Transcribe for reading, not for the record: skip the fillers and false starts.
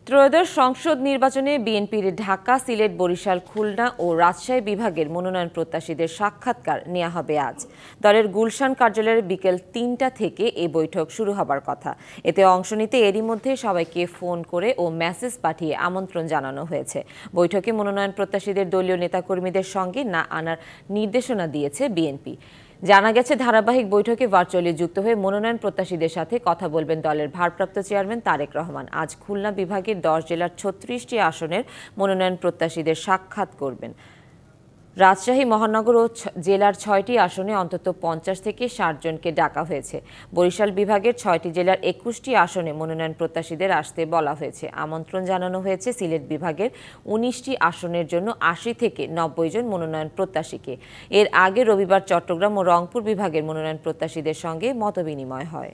ত্রয়োদশ সংসদ নির্বাচনে বিএনপির ঢাকা, সিলেট, বরিশাল, খুলনা ও রাজশাহী বিভাগের মনোনয়ন প্রত্যাশীদের সাক্ষাৎকার নেওয়া হবে আজ। দলের গুলশান কার্যালয়ে বিকেল ৩টা থেকে এই বৈঠক শুরু হবার কথা। এতে অংশ নিতে এরই মধ্যে সবাইকে ফোন করে ও মেসেজ পাঠিয়ে আমন্ত্রণ জানানো হয়েছে। বৈঠকে মনোনয়ন প্রত্যাশীদের দলীয় নেতাকর্মীদের সঙ্গে না আনার নির্দেশনা দিয়েছে বিএনপি। জানা গেছে, ধারাবাহিক বৈঠকে ভার্চুয়ালি যুক্ত হয়ে মনোনয়ন প্রত্যাশীদের সাথে কথা বলবেন দলের ভারপ্রাপ্ত চেয়ারম্যান তারেক রহমান। আজ খুলনা বিভাগের 10 জেলার 36টি আসনের মনোনয়ন প্রত্যাশীদের সাক্ষাৎ করবেন। রাজশাহী মহানগর ও জেলার 6টি আসনে অন্তত 50 থেকে 60 জনকে ডাকা হয়েছে। বরিশাল বিভাগের 6টি জেলার 21টি আসনে মনোনয়ন প্রত্যাশীদের আসতে বলা হয়েছে। আমন্ত্রণ জানানো হয়েছে সিলেট বিভাগের 19টি আসনের জন্য 80 থেকে 90 জন মনোনয়ন প্রত্যাশীকে। এর আগে রবিবার চট্টগ্রাম ও রংপুর বিভাগের মনোনয়ন প্রত্যাশীদের সঙ্গে মতবিনিময় হয়।